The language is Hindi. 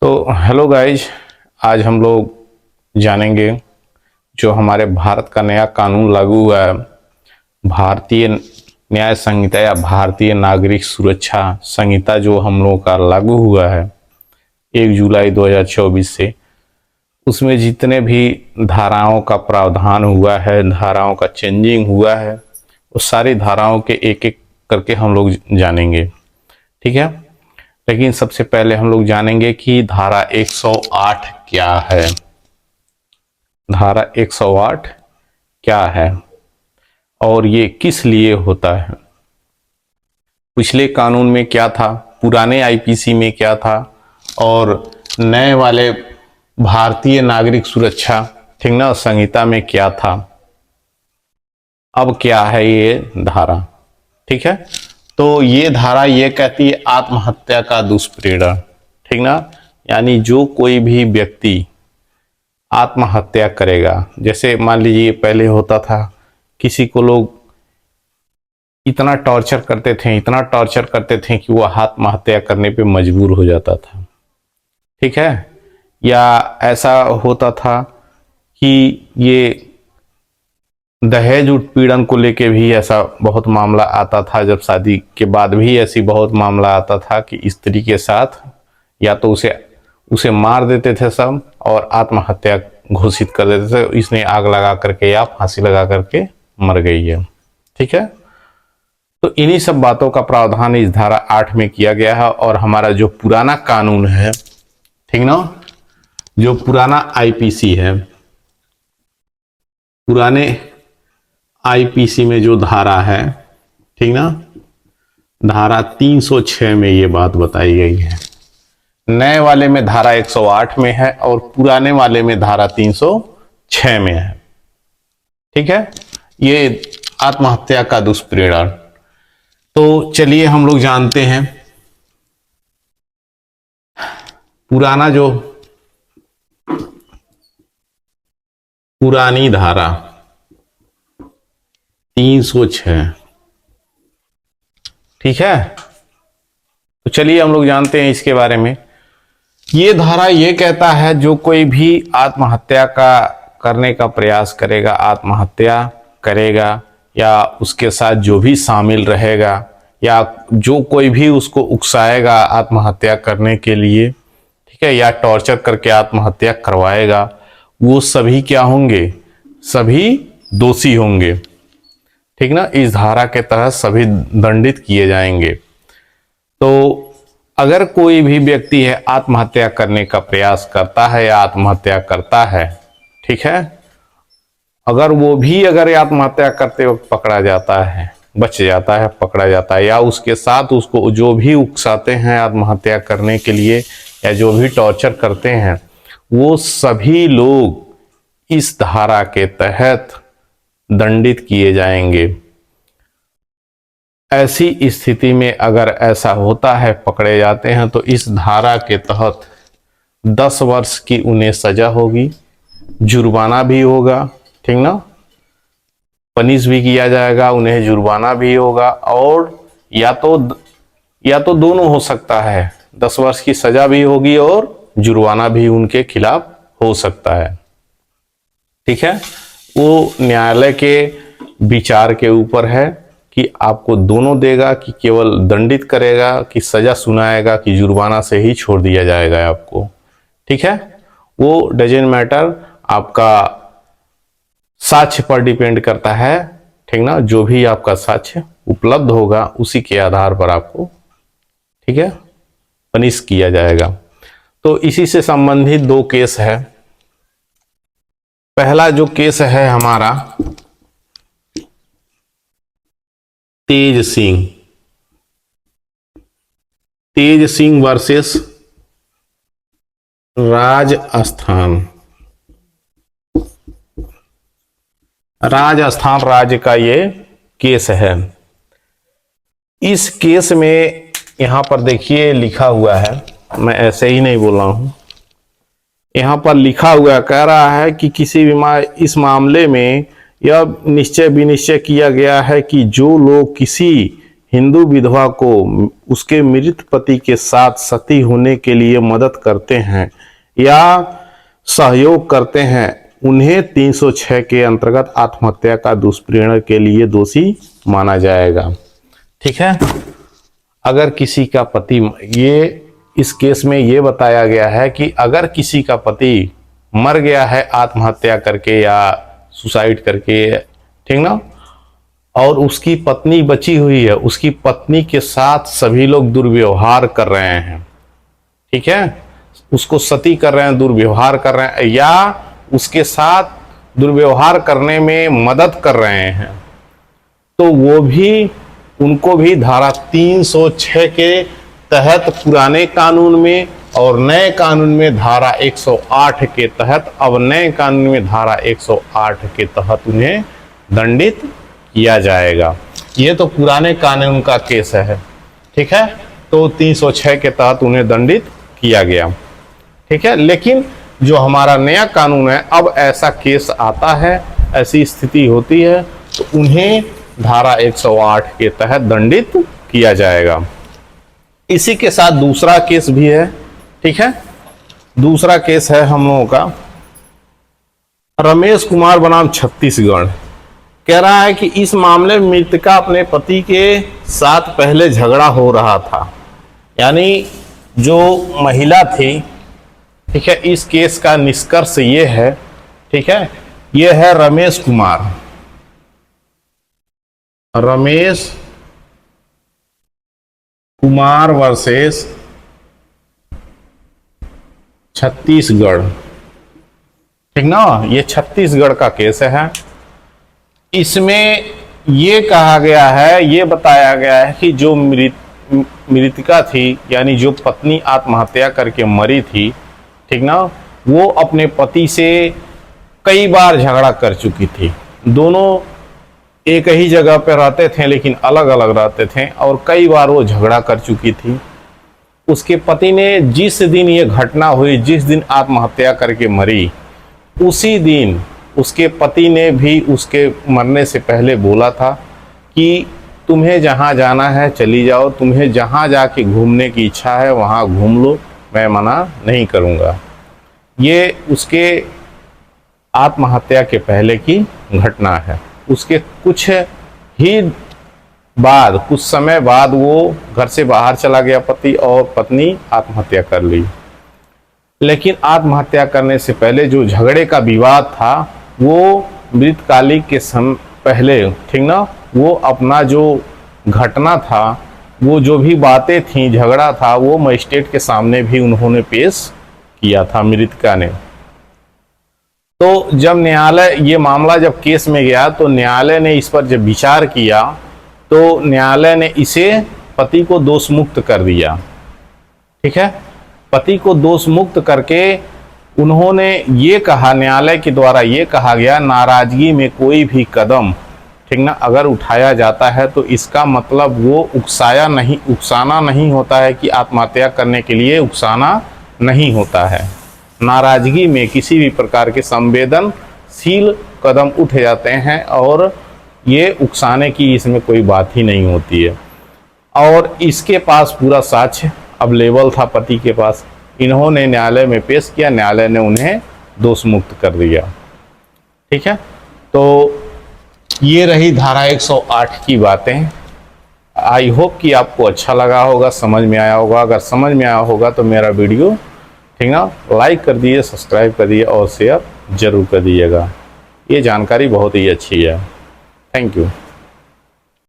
तो हेलो गाइज, आज हम लोग जानेंगे जो हमारे भारत का नया कानून लागू हुआ है, भारतीय न्याय संहिता या भारतीय नागरिक सुरक्षा संहिता जो हम लोगों का लागू हुआ है 1 जुलाई 2024 से। उसमें जितने भी धाराओं का प्रावधान हुआ है, धाराओं का चेंजिंग हुआ है, वो सारी धाराओं के एक एक करके हम लोग जानेंगे। ठीक है, लेकिन सबसे पहले हम लोग जानेंगे कि धारा 108 क्या है। धारा 108 क्या है और ये किस लिए होता है। पिछले कानून में क्या था, पुराने आईपीसी में क्या था और नए वाले भारतीय नागरिक सुरक्षा ठीक ना संहिता में क्या था, अब क्या है ये धारा। ठीक है, तो ये धारा ये कहती है आत्महत्या का दुष्प्रेरण। ठीक ना, यानी जो कोई भी व्यक्ति आत्महत्या करेगा, जैसे मान लीजिए पहले होता था किसी को लोग इतना टॉर्चर करते थे, इतना टॉर्चर करते थे कि वो आत्महत्या करने पे मजबूर हो जाता था। ठीक है, या ऐसा होता था कि ये दहेज उत्पीड़न को लेके भी ऐसा बहुत मामला आता था। जब शादी के बाद भी ऐसी बहुत मामला आता था कि स्त्री के साथ या तो उसे मार देते थे सब और आत्महत्या घोषित कर देते थे, इसने आग लगा करके या फांसी लगा करके मर गई है। ठीक है, तो इन्हीं सब बातों का प्रावधान इस धारा 8 में किया गया है। और हमारा जो पुराना कानून है, ठीक ना, जो पुराना आईपीसी है, पुराने आईपीसी में जो धारा है, ठीक ना, धारा 306 में ये बात बताई गई है। नए वाले में धारा 108 में है और पुराने वाले में धारा 306 में है। ठीक है, ये आत्महत्या का दुष्प्रेरण। तो चलिए हम लोग जानते हैं पुरानी धारा 306। ठीक है, तो चलिए हम लोग जानते हैं इसके बारे में। ये धारा ये कहता है जो कोई भी आत्महत्या का करने का प्रयास करेगा, आत्महत्या करेगा या उसके साथ जो भी शामिल रहेगा या जो कोई भी उसको उकसाएगा आत्महत्या करने के लिए, ठीक है, या टॉर्चर करके आत्महत्या करवाएगा, वो सभी क्या होंगे, सभी दोषी होंगे। ठीक ना, इस धारा के तहत सभी दंडित किए जाएंगे। तो अगर कोई भी व्यक्ति है आत्महत्या करने का प्रयास करता है या आत्महत्या करता है, ठीक है, अगर आत्महत्या करते वक्त पकड़ा जाता है, बच जाता है, पकड़ा जाता है, या उसके साथ उसको जो भी उकसाते हैं आत्महत्या करने के लिए या जो भी टॉर्चर करते हैं, वो सभी लोग इस धारा के तहत दंडित किए जाएंगे। ऐसी स्थिति में अगर ऐसा होता है, पकड़े जाते हैं, तो इस धारा के तहत 10 वर्ष की उन्हें सजा होगी, जुर्माना भी होगा। ठीक ना, पनिश भी किया जाएगा, उन्हें जुर्माना भी होगा और या तो दोनों हो सकता है, 10 वर्ष की सजा भी होगी और जुर्माना भी उनके खिलाफ हो सकता है। ठीक है, वो न्यायालय के विचार के ऊपर है कि आपको दोनों देगा कि केवल दंडित करेगा कि सजा सुनाएगा कि जुर्माना से ही छोड़ दिया जाएगा आपको। ठीक है, वो डजंट मैटर, आपका साक्ष्य पर डिपेंड करता है। ठीक ना, जो भी आपका साक्ष्य उपलब्ध होगा उसी के आधार पर आपको, ठीक है, पनिश किया जाएगा। तो इसी से संबंधित 2 केस है। पहला जो केस है हमारा तेज सिंह वर्सेस राजस्थान राज्य का ये केस है। इस केस में यहां पर देखिए लिखा हुआ है, मैं ऐसे ही नहीं बोल रहा हूं, यहां पर लिखा हुआ कह रहा है कि किसी भी इस मामले में यह विनिश्चय किया गया है कि जो लोग किसी हिंदू विधवा को उसके मृत पति के साथ सती होने के लिए मदद करते हैं या सहयोग करते हैं, उन्हें 306 के अंतर्गत आत्महत्या का दुष्प्रेरण के लिए दोषी माना जाएगा। ठीक है। अगर किसी का पति, ये इस केस में ये बताया गया है कि अगर किसी का पति मर गया है आत्महत्या करके या सुसाइड करके, ठीक ना, और उसकी पत्नी बची हुई है, उसकी पत्नी के साथ सभी लोग दुर्व्यवहार कर रहे हैं, ठीक है, उसको सती कर रहे हैं, दुर्व्यवहार कर रहे हैं या उसके साथ दुर्व्यवहार करने में मदद कर रहे हैं, तो वो भी, उनको भी धारा 306 के तहत पुराने कानून में और नए कानून में धारा 108 के तहत, अब नए कानून में धारा 108 के तहत उन्हें दंडित किया जाएगा। ये तो पुराने कानून का केस है, ठीक है, तो 306 के तहत उन्हें दंडित किया गया, ठीक है। लेकिन जो हमारा नया कानून है, अब ऐसा केस आता है, ऐसी स्थिति होती है, तो उन्हें धारा 108 के तहत दंडित किया जाएगा। इसी के साथ दूसरा केस भी है, ठीक है। दूसरा केस है हम लोगों का रमेश कुमार बनाम छत्तीसगढ़। कह रहा है कि इस मामले में मृतका अपने पति के साथ पहले झगड़ा हो रहा था, यानी जो महिला थी, ठीक है, इस केस का निष्कर्ष ये है, ठीक है, ये है रमेश कुमार वर्सेस छत्तीसगढ़, ठीक ना, ये छत्तीसगढ़ का केस है। इसमें ये कहा गया है, ये बताया गया है कि जो मृतिका थी, यानी जो पत्नी आत्महत्या करके मरी थी, ठीक ना, वो अपने पति से कई बार झगड़ा कर चुकी थी। दोनों एक ही जगह पर रहते थे लेकिन अलग अलग रहते थे, और कई बार वो झगड़ा कर चुकी थी। उसके पति ने जिस दिन ये घटना हुई, जिस दिन आत्महत्या करके मरी, उसी दिन उसके पति ने भी उसके मरने से पहले बोला था कि तुम्हें जहाँ जाना है चली जाओ, तुम्हें जहाँ जाके घूमने की इच्छा है वहाँ घूम लो, मैं मना नहीं करूँगा। ये उसके आत्महत्या के पहले की घटना है। उसके कुछ ही बाद, कुछ समय बाद वो घर से बाहर चला गया पति, और पत्नी आत्महत्या कर ली। लेकिन आत्महत्या करने से पहले जो झगड़े का विवाद था, वो मृतकालिक के पहले, ठीक ना, वो अपना जो घटना था, वो जो भी बातें थी, झगड़ा था, वो मजिस्ट्रेट के सामने भी उन्होंने पेश किया था मृतका ने। तो जब न्यायालय, ये मामला जब केस में गया, तो न्यायालय ने इस पर जब विचार किया, तो न्यायालय ने इसे पति को दोष मुक्त कर दिया, ठीक है। पति को दोष मुक्त करके उन्होंने ये कहा, न्यायालय के द्वारा ये कहा गया, नाराजगी में कोई भी कदम, ठीक ना, अगर उठाया जाता है तो इसका मतलब वो उकसाना नहीं होता है, कि आत्महत्या करने के लिए उकसाना नहीं होता है। नाराजगी में किसी भी प्रकार के संवेदनशील कदम उठे जाते हैं, और ये उकसाने की इसमें कोई बात ही नहीं होती है। और इसके पास पूरा साक्ष्य अवेलेबल था पति के पास, इन्होंने न्यायालय में पेश किया, न्यायालय ने उन्हें दोष मुक्त कर दिया, ठीक है। तो ये रही धारा 108 की बातें। आई होप कि आपको अच्छा लगा होगा, समझ में आया होगा। अगर समझ में आया होगा तो मेरा वीडियो, ठीक ना, लाइक कर दीजिए, सब्सक्राइब कर दीजिए और शेयर जरूर कर दीजिएगा। ये जानकारी बहुत ही अच्छी है। Thank you.